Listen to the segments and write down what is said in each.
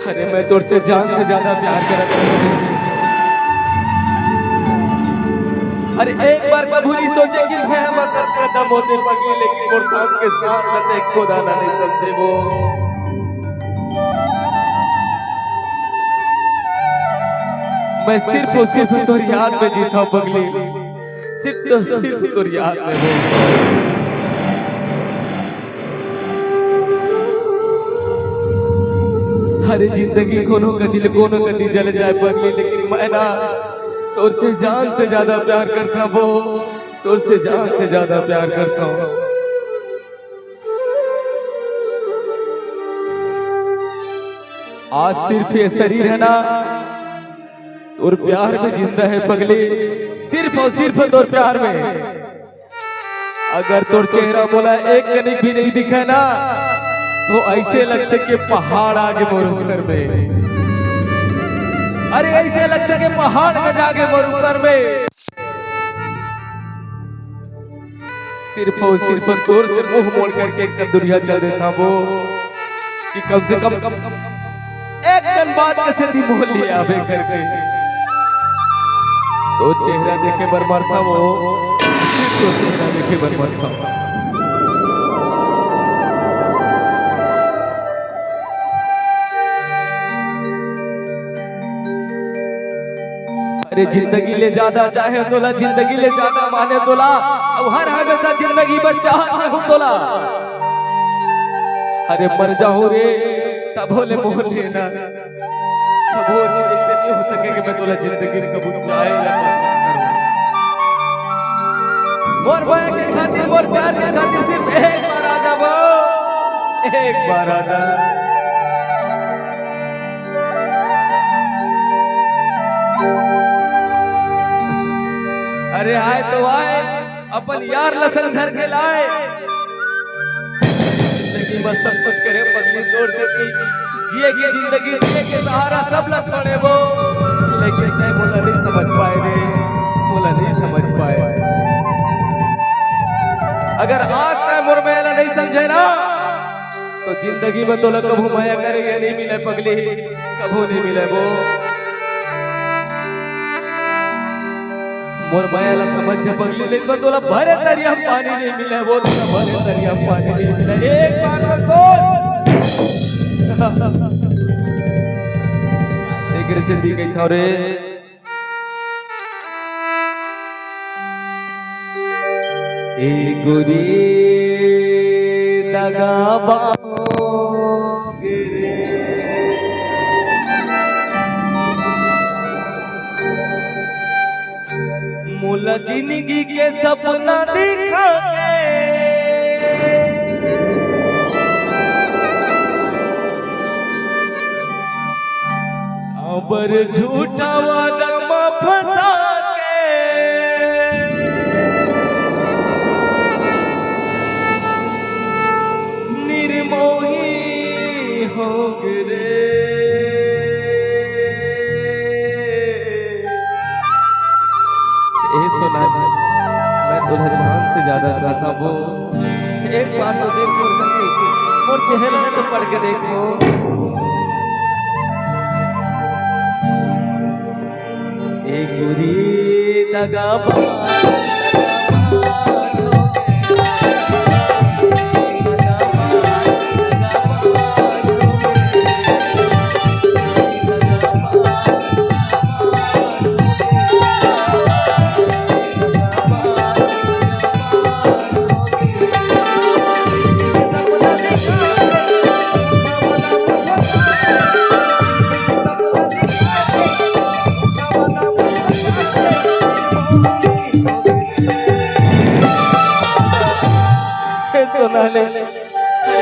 अरे मैं तुझसे जान से ज्यादा प्यार करता हूँ। अरे एक बार कभी नहीं सोचे कि मैं मकर कदम होते पगी, लेकिन मोर साथ के साथ रहते खुदा ना नहीं समझे वो। मैं सिर्फ और सिर्फ तोर याद में जीता हूँ पगली, सिर्फ तोर याद में वो। अरे जिंदगी कोनो कदी जल जाए पगली, लेकिन मैं ना तुझसे जान से ज्यादा प्यार करता वो, तुझसे जान से ज्यादा प्यार करता हूँ। आज सिर्फ ये शरीर है ना और प्यार में जिंदा है पगली, सिर्फ और सिर्फ तोर प्यार में। अगर तोर चेहरा बोला एक कनिक भी नहीं दिखे ना, तो ऐसे लगते कि पहाड़ आगे मोर ऊपर में। अरे ऐसे लगता कि पहाड़ में जाके मोर ऊपर में। सिर्फ और सिर्फ तोर से मुंह मोड़ करके एक दुनिया चल देता वो, कि कम से कम एक दिन बाद कैसे दी मोल लिया आवे करके। तो चेहरा देखे बर मरता वो, सिर्फ तो चेहरा देखे बर मरता वो। अरे जिंदगी ले ज्यादा चाहे तोला, जिंदगी ले ज्यादा माने तोला, अब हर हमेशा जिंदगी पर चाहत में हूं तोला। अरे मर जाऊं रे तब बोले मोह लेना, अब वो ऐसे नहीं हो सके कि मैं तोला जिंदगी में कबू चाहे या मोर भाई के खातिर, मोर प्यार के खातिर सिर्फ एक बार आ जा वो, एक बार आ जा। अरे आए तो आए अपन यार लसन घर के लाए, लेकिन बस सब कुछ करे पगली तोड़ से की जिए की जिंदगी, जिए के सहारा सब लग छोड़े वो। लेकिन मैं बोला नहीं समझ पाए रे, बोला नहीं समझ पाए। अगर आज तक मोर मेला नहीं समझे ना, तो जिंदगी में तो लग कभू माया करे ये नहीं मिले पगली, कभू नहीं मिले वो। मोर मायाला समझ जा पगली, लेकिन तोला भरे दरिया पानी नहीं मिला वो, तोला भरे दरिया पानी नहीं मिला। एक बार में सोच एक से दी गई था रे। ए गोरी दगाबा मोला जिंदगी के सपना दिखा के, अबर झूठा वादा में फंसा के, निर्मोही हो गिरे। सोना मैं तुझे जान से ज्यादा चाहता वो, एक बार तो देख मोर चेहरे में तो पढ़ के देखो। एक बुरी दगाबाज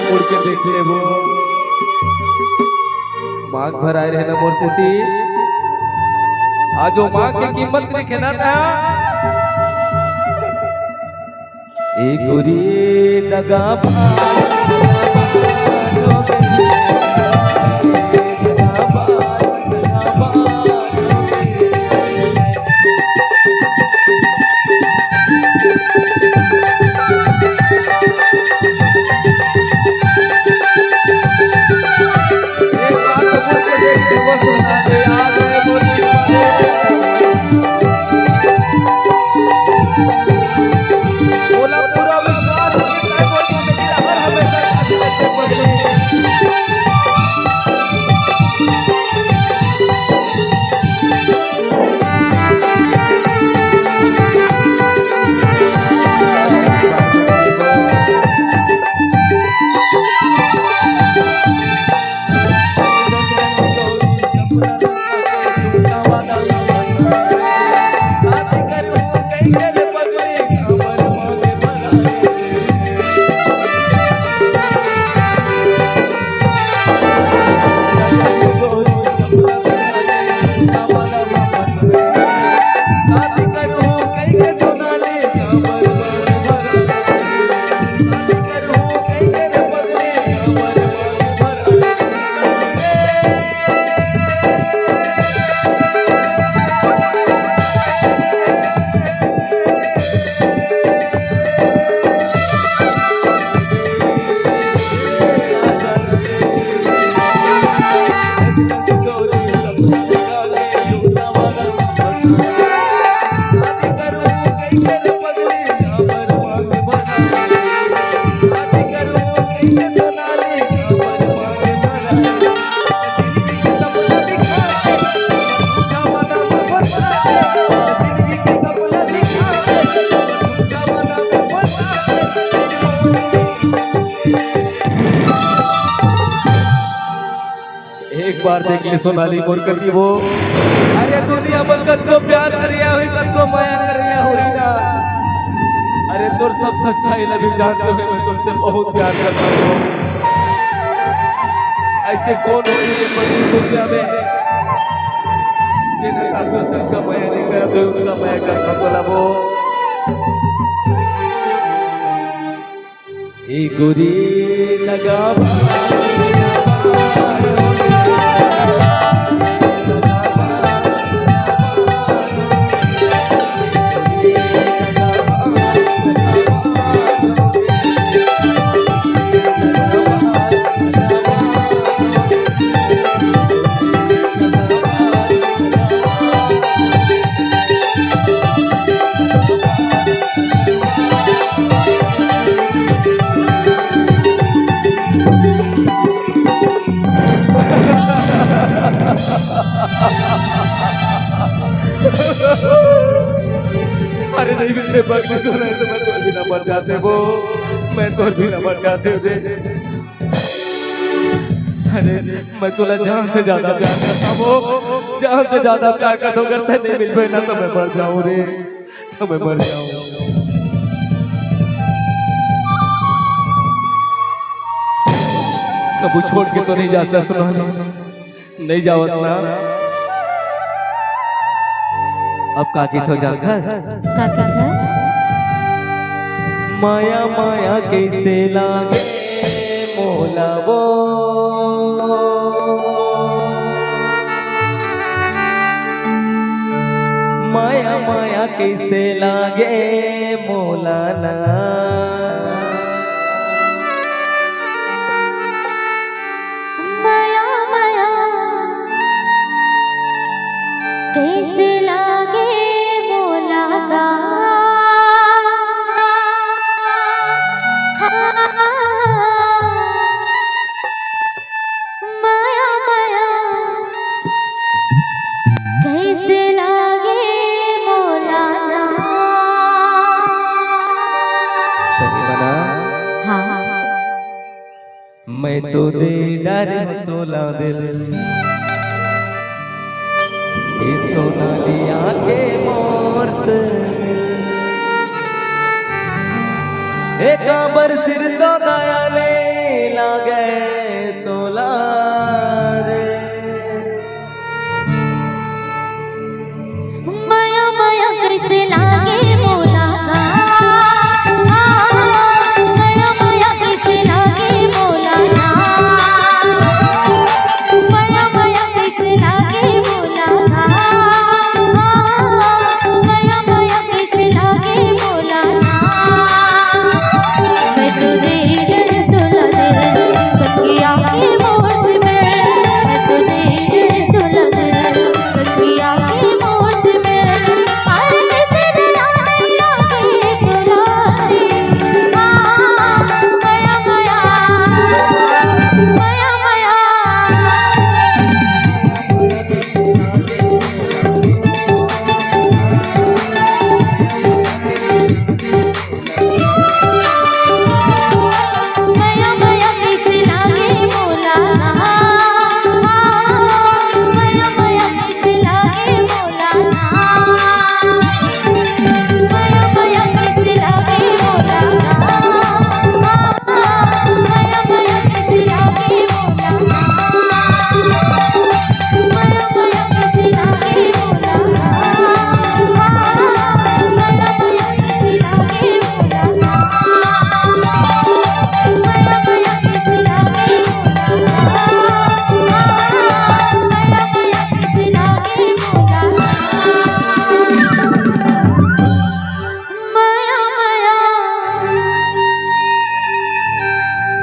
मुड़ के देख ले वो, मांग भर आए रहे ना मोर से ती, आज वो मांग की कीमत देखे ना था। एक गोरी दगाबाज एक बार देख ले सोनाली मोर कती वो। अरे दुनिया में कद को प्यार करिया हुई, कद को माया करिया हुई ना। अरे तोर सब सच्चाई नबी जानते हुए मैं तुझसे बहुत प्यार करता हूँ। ऐसे कौन हो ये बड़ी दुनिया में जिन्हें साथों से उनका माया नहीं करा तो उनका माया करना बोला वो। एक गोरी लगा अरे नहीं मेरे पगली सुन रहे तो मैं तो भी ना मर जाते वो, मैं तो भी ना मर जाते रे। अरे मैं तुला जान से ज्यादा प्यार करता वो, जान से ज्यादा प्यार करता तो करते नहीं मिल पाए ना तो मैं मर जाऊं रे, तो मैं मर जाऊं। कबू छोड़ के तो नहीं जाता सुना, नहीं जाओ सुना। अब काकी तो जानता माया माया कैसे लागे मोला वो, माया माया कैसे लागे मोला ना। माया माया कैसे लागे मोला का, माया माया कैसे लागे मोला ना। सही बना हाँ मैं तो दे डर तो ला दिल, ये सोना लिया के मोर से एक बर सिर तो नया ने लागे तो रे। माया माया कैसे लागे मोला का, माया माया कैसे लागे मोला ना। माया माया कैसे लागे मोला का, माया माया कैसे लागे मोला ना। मैं तो दे तुला दिल सखिया के मोर से, मैं तो दे तुला दिल सखिया के मोर से।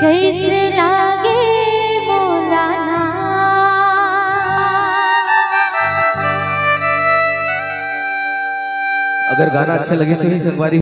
कैसे लागे मोला ना। अगर गाना अच्छा लगे सही संगवारी